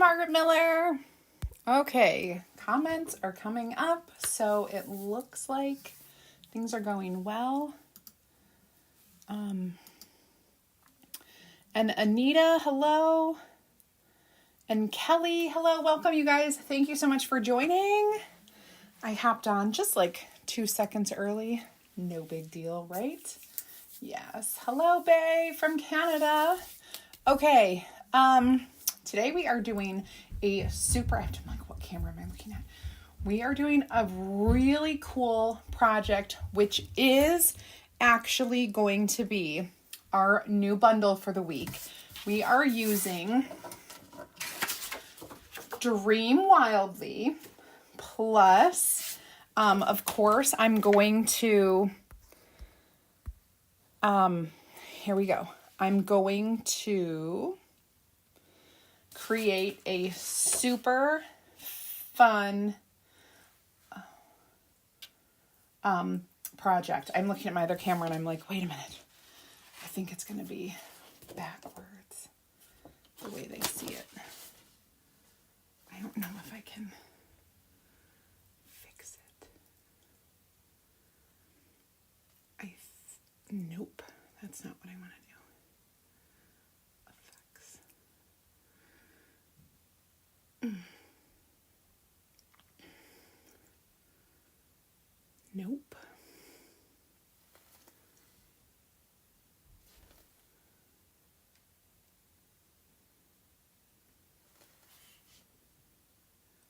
Margaret Miller. Okay, comments are coming up, so it looks like things are going well. And Anita, hello. And Kelly, hello. Welcome, you guys. Thank you so much for joining. I hopped on just like 2 seconds early. No big deal, right? Yes. Hello, Bay from Canada. Okay. Today we are doing a super, I'm like, what camera am I looking at? We are doing a really cool project, which is actually going to be our new bundle for the week. We are using Dream Wildly plus, of course, I'm going to, here we go. I'm going to create a super fun project. I'm looking at my other camera and I'm like, wait a minute. I think it's going to be backwards the way they see it. I don't know if I can fix it. Nope. That's not what I want to do. Effects. Nope.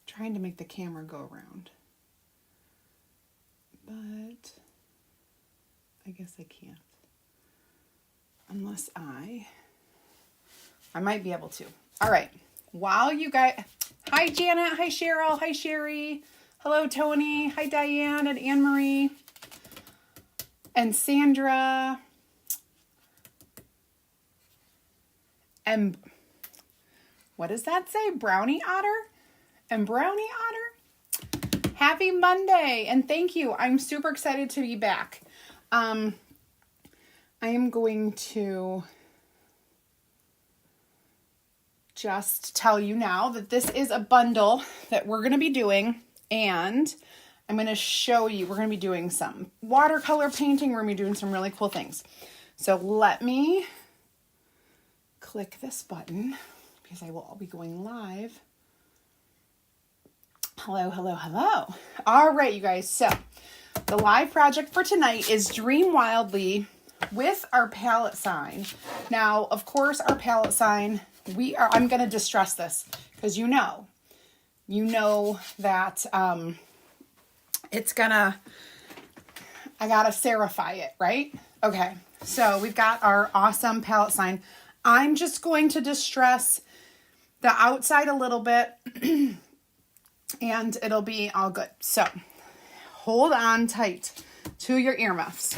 Trying to make the camera go around, but I guess I can't unless I might be able to. All right. While you guys, hi Janet, hi Cheryl, hi Sherry, hello Tony, hi Diane and Anne Marie and Sandra and what does that say? Brownie Otter? And Brownie Otter, happy Monday, and thank you. I'm super excited to be back. I am going to just tell you now that this is a bundle that we're going to be doing, and I'm going to show you, we're going to be doing some watercolor painting, we're going to be doing some really cool things. So let me click this button, because I will be going live. Hello, hello, hello. All right, you guys. So the live project for tonight is Dream Wildly with our palette sign. Now, of course, our palette sign, I'm going to distress this because you know that it's gonna, I got to serify it, right? Okay. So we've got our awesome palette sign. I'm just going to distress the outside a little bit and it'll be all good. So hold on tight to your earmuffs.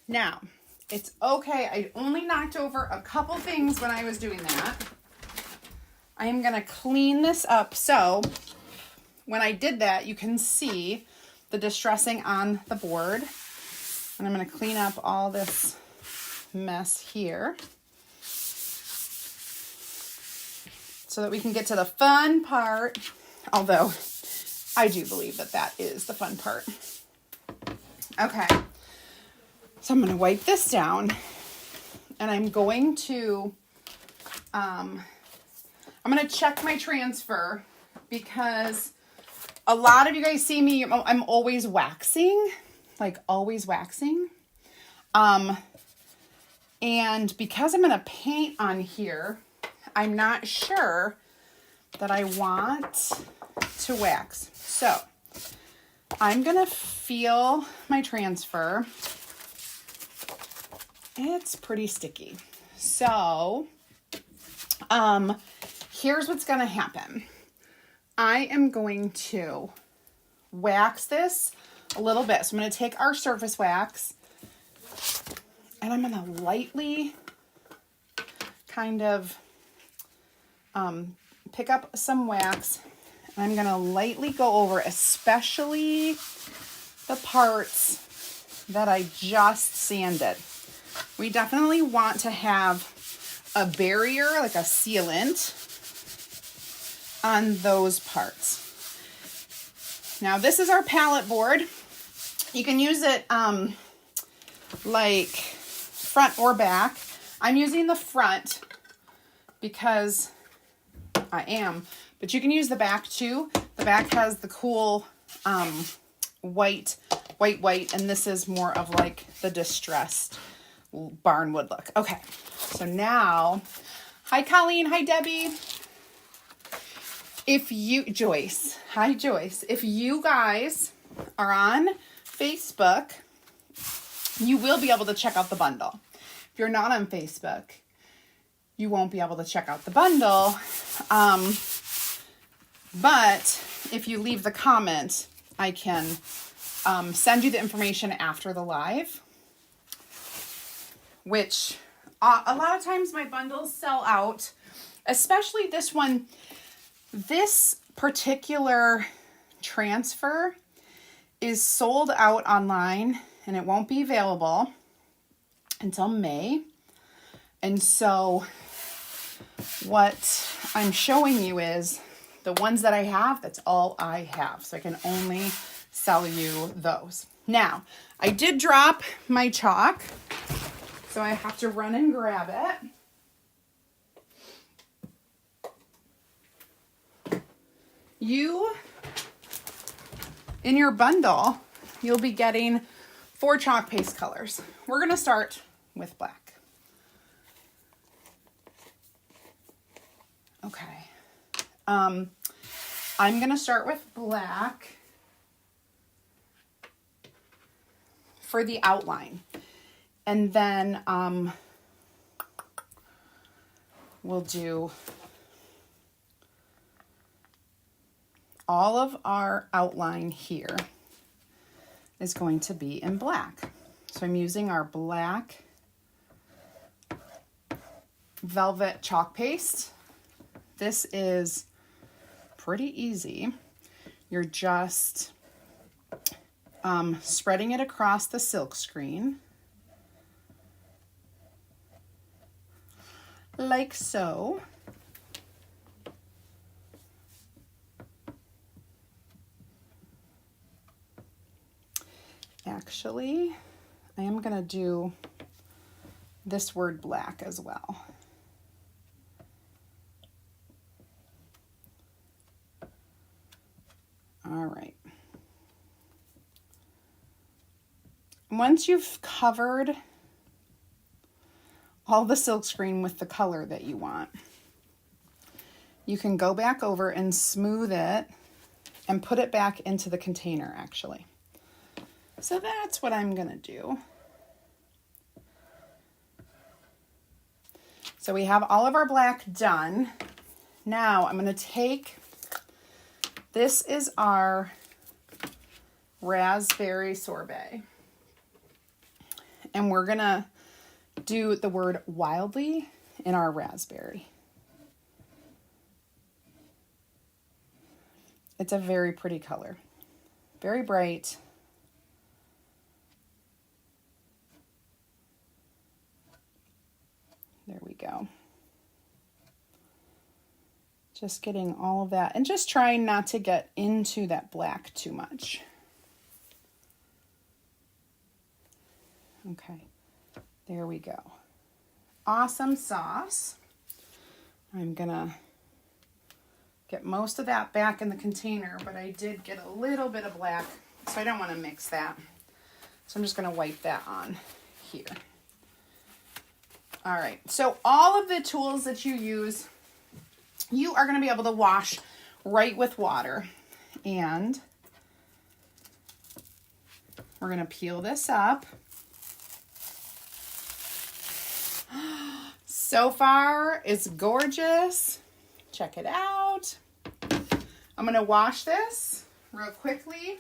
Now, it's okay. I only knocked over a couple things when I was doing that. I am going to clean this up. So when I did that, you can see the distressing on the board. And I'm going to clean up all this mess here so that we can get to the fun part. Although I do believe that that is the fun part. Okay. So I'm going to wipe this down and I'm going to check my transfer because a lot of you guys see me, I'm always waxing, like always waxing. And because I'm going to paint on here, I'm not sure that I want to wax. So I'm going to feel my transfer. It's pretty sticky. So, here's what's going to happen. I am going to wax this a little bit. So I'm going to take our surface wax and I'm going to lightly kind of pick up some wax. And I'm going to lightly go over, especially the parts that I just sanded. We definitely want to have a barrier, like a sealant, on those parts. Now this is our palette board. You can use it like front or back. I'm using the front because I am, but you can use the back too. The back has the cool white, and this is more of like the distressed barnwood look. Okay, so now, hi Colleen, hi Debbie. Joyce, hi Joyce. If you guys are on Facebook, you will be able to check out the bundle. If you're not on Facebook, you won't be able to check out the bundle. But if you leave the comment, I can send you the information after the live, which a lot of times my bundles sell out, especially this one. This particular transfer is sold out online and it won't be available until May. And so what I'm showing you is the ones that I have, that's all I have. So I can only sell you those. Now, I did drop my chalk, so I have to run and grab it. In your bundle, you'll be getting 4 chalk paste colors. We're going to start with black. Okay. I'm going to start with black for the outline. And then we'll do all of our outline here is going to be in black. So I'm using our black velvet chalk paste. This is pretty easy. You're just spreading it across the silk screen like so. Actually, I am going to do this word black as well. All right. Once you've covered all the silk screen with the color that you want, you can go back over and smooth it and put it back into the container actually. So that's what I'm going to do. So we have all of our black done. Now I'm going to take, this is our raspberry sorbet. And we're going to do the word wildly in our raspberry. It's a very pretty color. Very bright. There we go. Just getting all of that and just trying not to get into that black too much. Okay, there we go. Awesome sauce. I'm gonna get most of that back in the container, but I did get a little bit of black, so I don't want to mix that. So I'm just gonna wipe that on here. All right, so all of the tools that you use, you are going to be able to wash right with water. And we're going to peel this up. So far, it's gorgeous. Check it out. I'm going to wash this real quickly.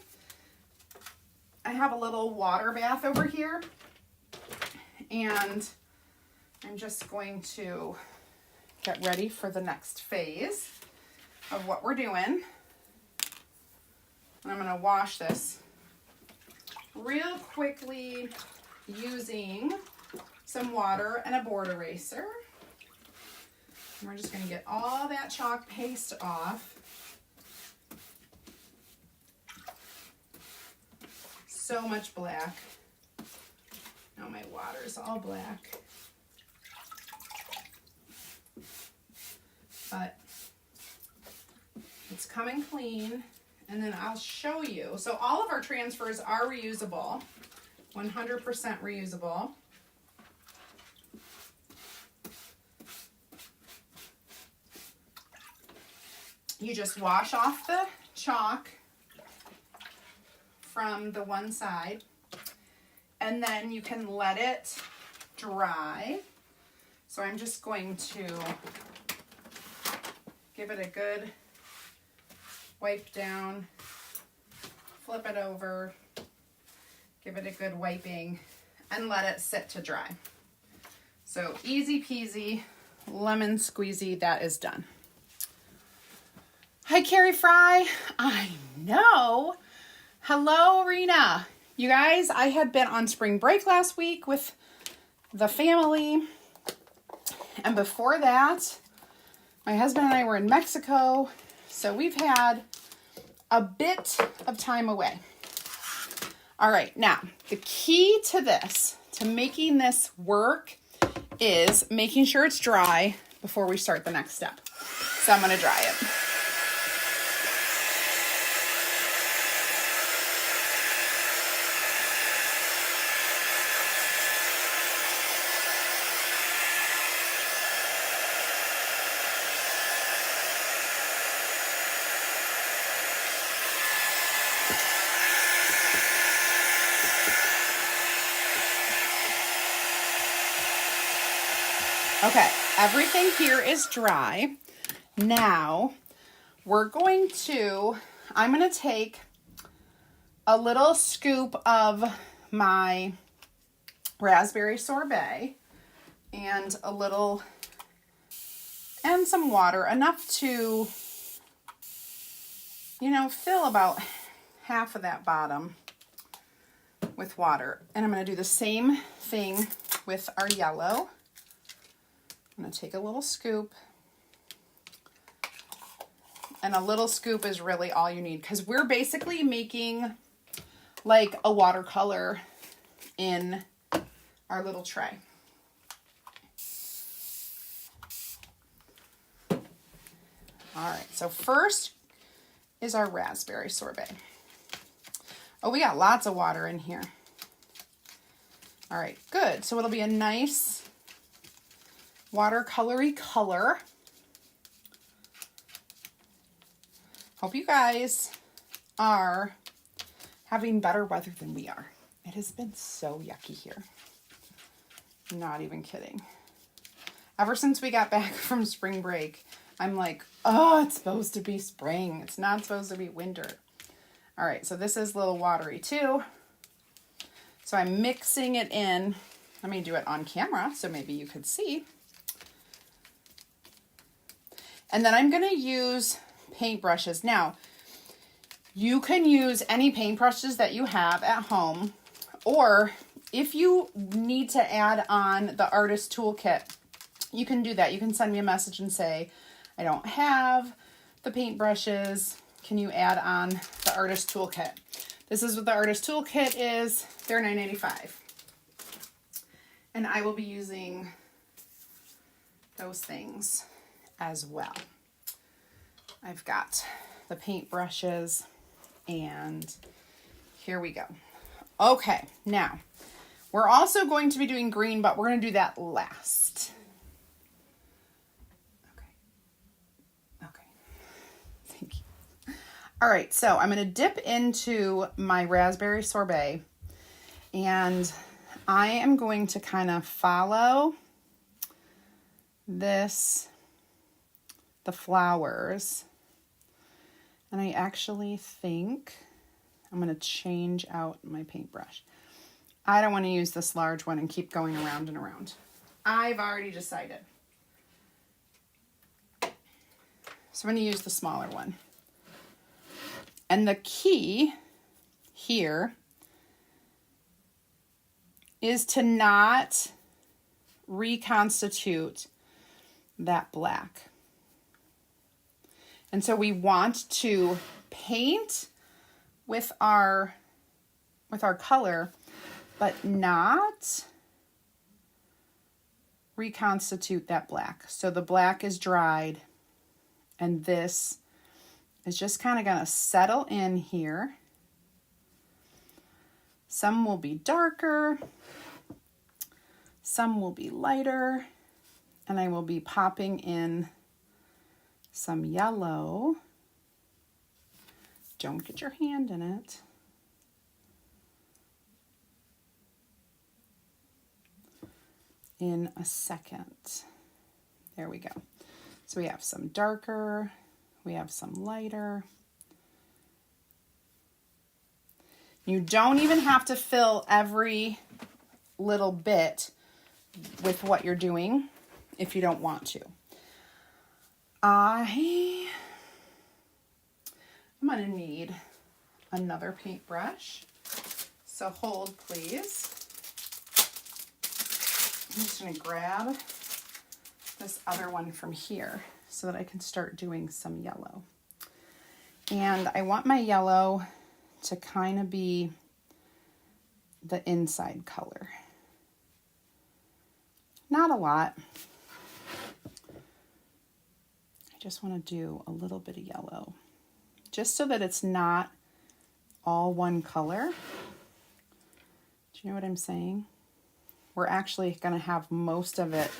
I have a little water bath over here, and I'm just going to get ready for the next phase of what we're doing. And I'm going to wash this real quickly using some water and a board eraser. And we're just going to get all that chalk paste off. So much black. Now my water's all black. But it's coming clean. And then I'll show you. So all of our transfers are reusable, 100% reusable. You just wash off the chalk from the one side, and then you can let it dry. So I'm just going to give it a good wipe down, flip it over, give it a good wiping, and let it sit to dry. So easy peasy, lemon squeezy, that is done. Hi, Carrie Fry. I know. Hello, Rena. You guys, I had been on spring break last week with the family. And before that, my husband and I were in Mexico. So we've had a bit of time away. All right, now the key to this, to making this work, is making sure it's dry before we start the next step. So I'm going to dry it. Okay, everything here is dry. Now, I'm going to take a little scoop of my raspberry sorbet and some water, enough to, fill about half of that bottom with water. And I'm going to do the same thing with our yellow. I'm going to take a little scoop, and a little scoop is really all you need, because we're basically making like a watercolor in our little tray. All right, so first is our raspberry sorbet. Oh, we got lots of water in here. All right, good. So it'll be a nice watercolory color. Hope you guys are having better weather than we are. It has been so yucky here. Not even kidding. Ever since we got back from spring break, I'm like, oh, it's supposed to be spring. It's not supposed to be winter. All right, so this is a little watery too. So I'm mixing it in. Let me do it on camera so maybe you could see. And then I'm going to use paintbrushes. Now, you can use any paintbrushes that you have at home, or if you need to add on the artist toolkit, you can do that. You can send me a message and say, I don't have the paintbrushes. Can you add on the artist toolkit? This is what the artist toolkit is. They're $9.95. And I will be using those things as well. I've got the paint brushes, and here we go. Okay, now we're also going to be doing green, but we're going to do that last. Okay. Thank you. All right, so I'm going to dip into my raspberry sorbet, and I am going to kind of follow the flowers, And I actually think I'm going to change out my paintbrush. I don't want to use this large one and keep going around and around. I've already decided. So I'm going to use the smaller one. And the key here is to not reconstitute that black. And so we want to paint with our color, but not reconstitute that black. So the black is dried, and this is just kind of going to settle in here. Some will be darker, some will be lighter, and I will be popping in some yellow. Don't get your hand in it. In a second. There we go. So we have some darker, we have some lighter. You don't even have to fill every little bit with what you're doing if you don't want to. I'm going to need another paintbrush. So hold, please. I'm just going to grab this other one from here so that I can start doing some yellow. And I want my yellow to kind of be the inside color. Not a lot. I just want to do a little bit of yellow, just so that it's not all one color. Do you know what I'm saying? We're actually going to have most of it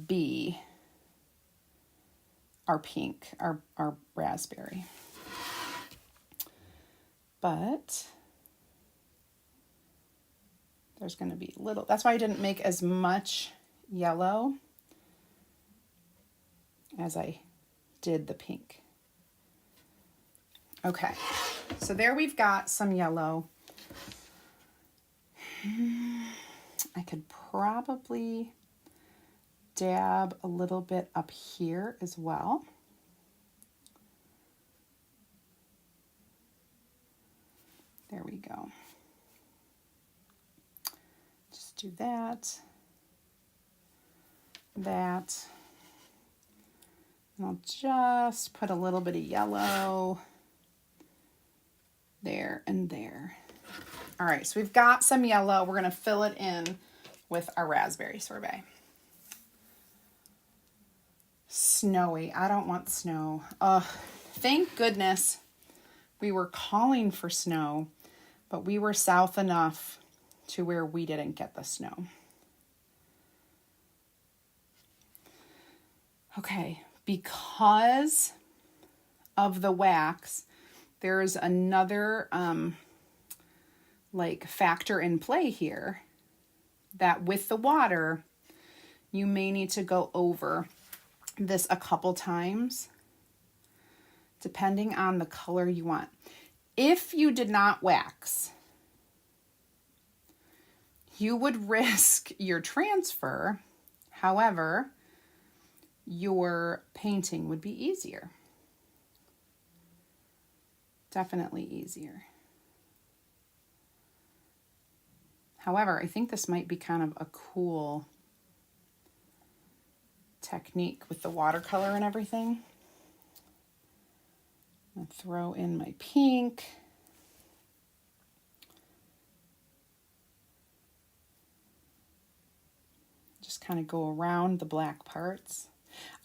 be our pink, our raspberry. But there's going to be little, that's why I didn't make as much yellow as I did the pink. Okay, so there we've got some yellow. I could probably dab a little bit up here as well. There we go. Just do that, that, and I'll just put a little bit of yellow there and there. All right, so we've got some yellow. We're gonna fill it in with our raspberry sorbet. Snowy, I don't want snow. Thank goodness we were calling for snow, but we were south enough to where we didn't get the snow. Okay, because of the wax, there's another factor in play here, that with the water, you may need to go over this a couple times, depending on the color you want. If you did not wax, you would risk your transfer. However, your painting would be easier. Definitely easier. However, I think this might be kind of a cool technique with the watercolor and everything. I'm gonna throw in my pink. Just kind of go around the black parts.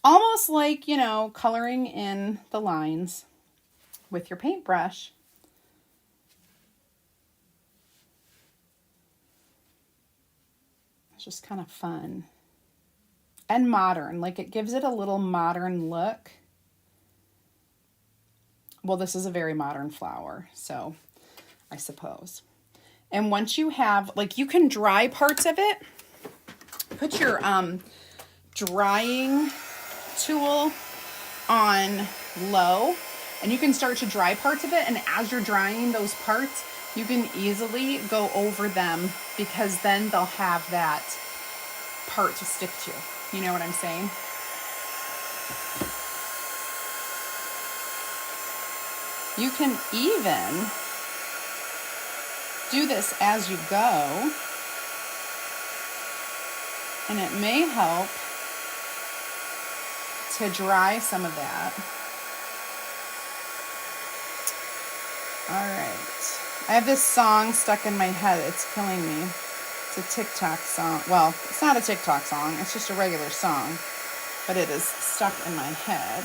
Almost like, you know, coloring in the lines with your paintbrush. It's just kind of fun and modern. Like, it gives it a little modern look. Well, this is a very modern flower, so I suppose. And once you have, like, you can dry parts of it. Put your drying tool on low And you can start to dry parts of it, and as you're drying those parts, you can easily go over them because then they'll have that part to stick to. You know what I'm saying? You can even do this as you go, and it may help to dry some of that. All right. I have this song stuck in my head. It's killing me. It's a TikTok song. Well, it's not a TikTok song. It's just a regular song, but it is stuck in my head.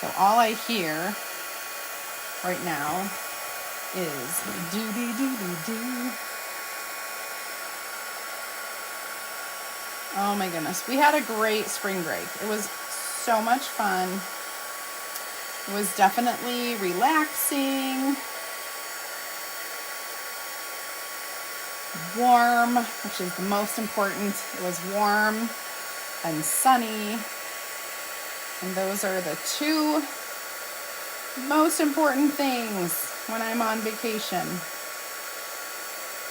So all I hear right now is doo-dee-doo-doo-doo. Oh my goodness. We had a great spring break. It was so much fun. It was definitely relaxing, warm, which is the most important. It was warm and sunny. And those are the two most important things when I'm on vacation.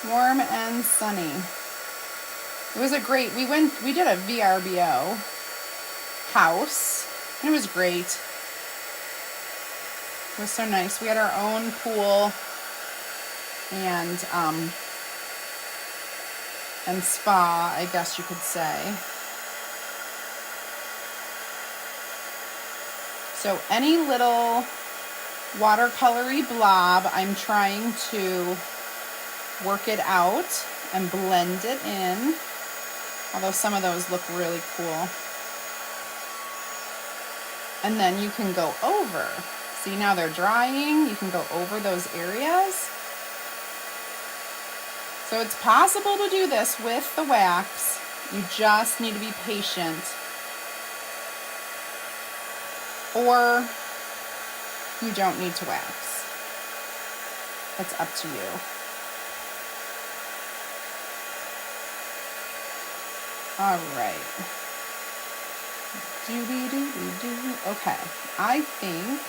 Warm and sunny. It was we did a VRBO house. And it was great. It was so nice. We had our own pool and spa, I guess you could say. So any little watercolory blob, I'm trying to work it out and blend it in. Although some of those look really cool. And then you can go over. See, now they're drying. You can go over those areas. So it's possible to do this with the wax. You just need to be patient. Or you don't need to wax. It's up to you. All right. Do-dee-doo-doo-doo. Okay, I think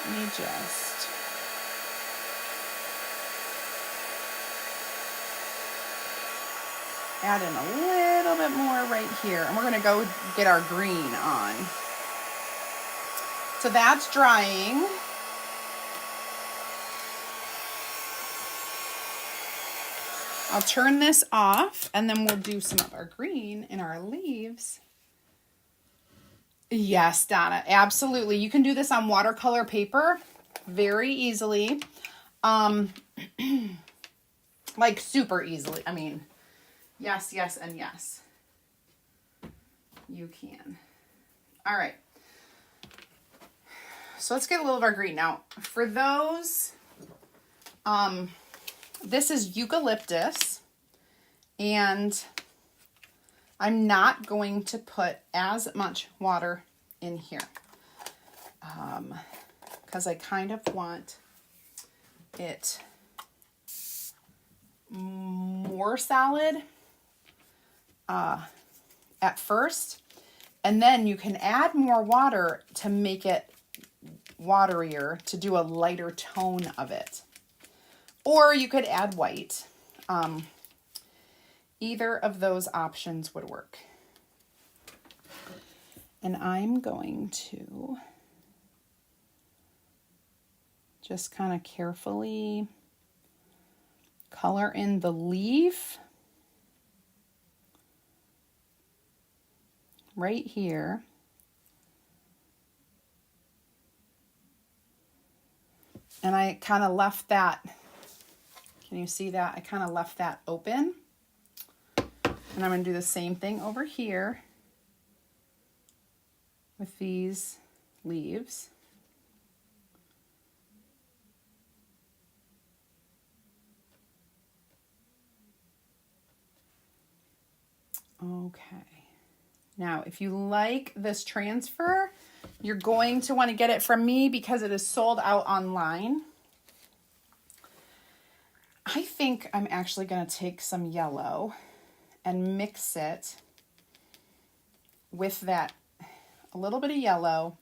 let me just add in a little bit more right here, and we're going to go get our green on. So that's drying. I'll turn this off, and then we'll do some of our green in our leaves. Yes, Donna, absolutely. You can do this on watercolor paper very easily. Like super easily. I mean, yes, yes, and yes. You can. All right. So let's get a little of our green. Now, for those, this is eucalyptus, and I'm not going to put as much water in here because I kind of want it more solid at first, and then you can add more water to make it waterier, to do a lighter tone of it. Or you could add white. Either of those options would work. And I'm going to just kind of carefully color in the leaf right here. And I kind of left that, can you see that? I kind of left that open. And I'm going to do the same thing over here with these leaves. Okay. Now, if you like this transfer, you're going to want to get it from me because it is sold out online. I think I'm actually going to take some yellow and mix it with that, a little bit of yellow,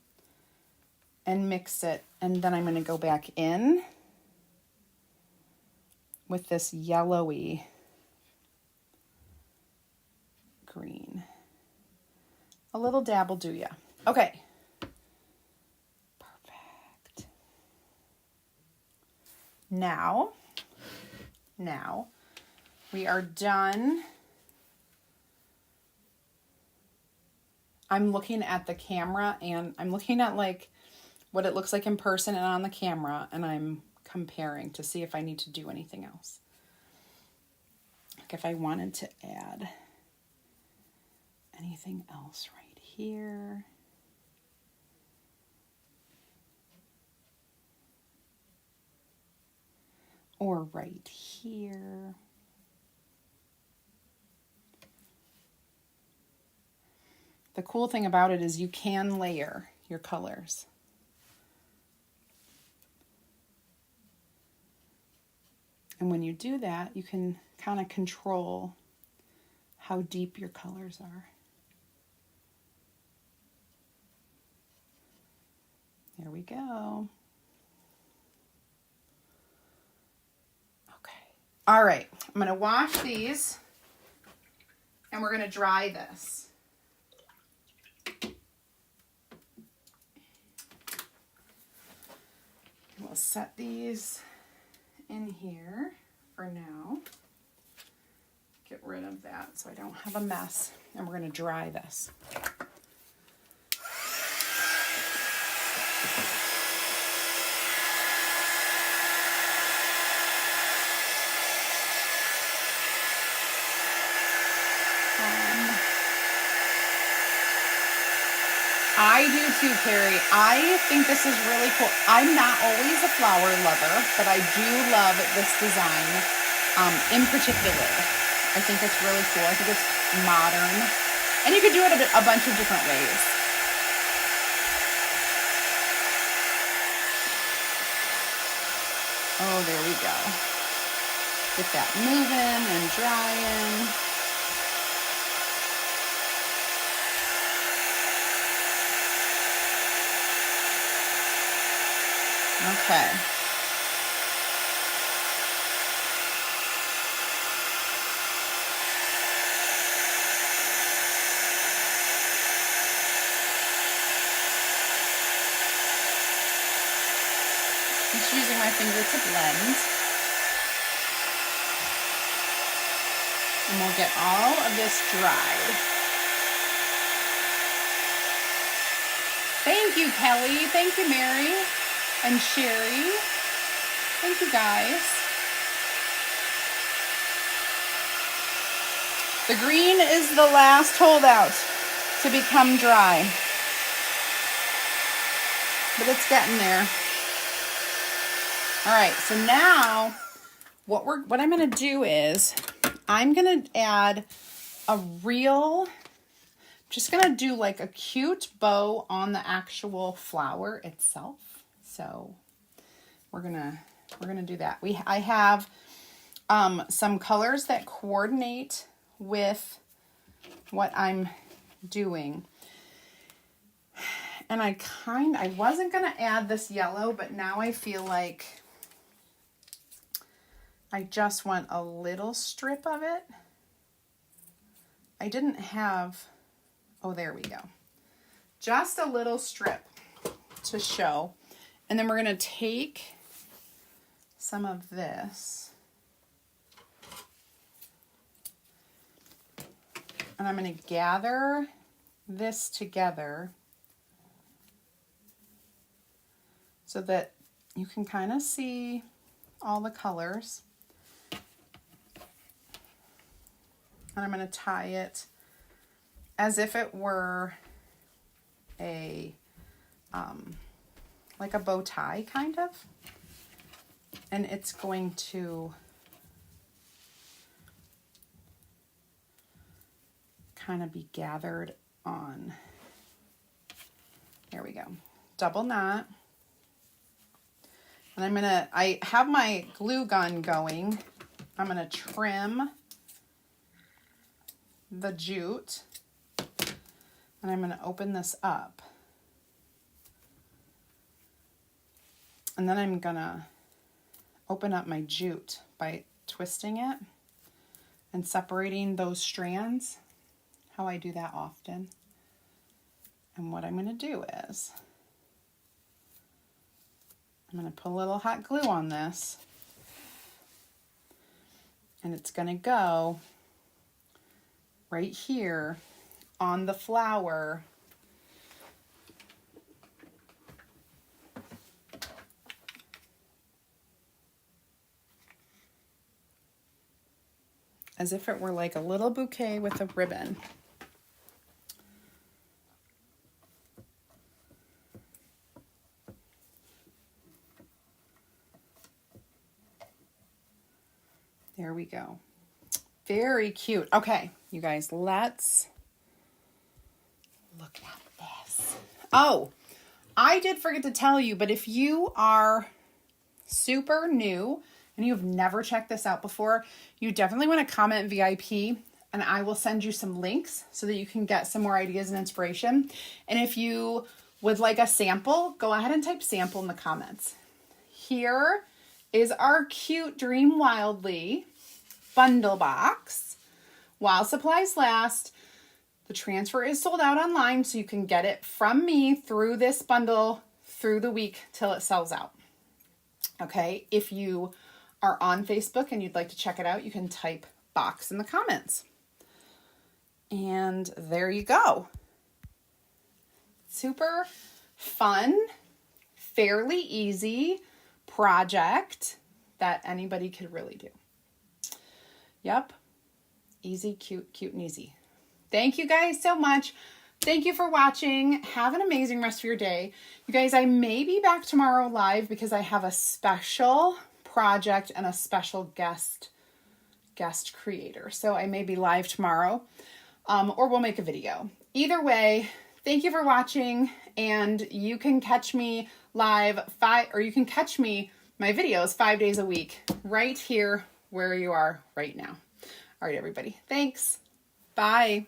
and mix it. And then I'm going to go back in with this yellowy green. A little dab will do ya. Okay. Perfect. Now we are done. I'm looking at the camera and I'm looking at like what it looks like in person and on the camera, and I'm comparing to see if I need to do anything else. Like if I wanted to add anything else right here. Or right here. The cool thing about it is you can layer your colors. And when you do that, you can kind of control how deep your colors are. There we go. Okay. All right. I'm going to wash these and we're going to dry this. We'll set these in here for now. Get rid of that so I don't have a mess. And we're going to dry this. I do too, Carrie. I think this is really cool. I'm not always a flower lover, but I do love this design in particular. I think it's really cool. I think it's modern. And you could do it a bunch of different ways. Oh, there we go. Get that moving and drying. Okay. Just using my finger to blend. And we'll get all of this dried. Thank you, Kelly. Thank you, Mary. And Sherry. Thank you, guys. The green is the last holdout to become dry. But it's getting there. All right, so now what I'm going to do is I'm going to add just going to do like a cute bow on the actual flower itself. So we're gonna do that. I have some colors that coordinate with what I'm doing. And I wasn't gonna add this yellow, but now I feel like I just want a little strip of it. I didn't have, oh, there we go. Just a little strip to show. And then we're going to take some of this and I'm going to gather this together so that you can kind of see all the colors. And I'm going to tie it as if it were a like a bow tie kind of, and it's going to kind of be gathered on. There we go. Double knot. And I have my glue gun going. I'm gonna trim the jute, and I'm going to open this up. And then I'm going to open up my jute by twisting it and separating those strands, how I do that often. And what I'm going to do is I'm going to put a little hot glue on this, and it's going to go right here on the flower. As if it were like a little bouquet with a ribbon. There we go. Very cute. Okay, you guys, let's look at this. Oh, I did forget to tell you, but if you are super new and you've never checked this out before, you definitely want to comment VIP, and I will send you some links so that you can get some more ideas and inspiration. And if you would like a sample, go ahead and type sample in the comments. Here is our cute Dream Wildly bundle box. While supplies last, the transfer is sold out online, so you can get it from me through this bundle through the week till it sells out. Okay, if you are on Facebook and you'd like to check it out, you can type box in the comments. And there you go. Super fun, fairly easy project that anybody could really do. Yep. Easy, cute, cute, and easy. Thank you guys so much. Thank you for watching. Have an amazing rest of your day. You guys, I may be back tomorrow live because I have a special project and a special guest creator. So I may be live tomorrow, or we'll make a video. Either way, thank you for watching, and you can catch me live you can catch me my videos 5 days a week right here where you are right now. All right, everybody. Thanks. Bye.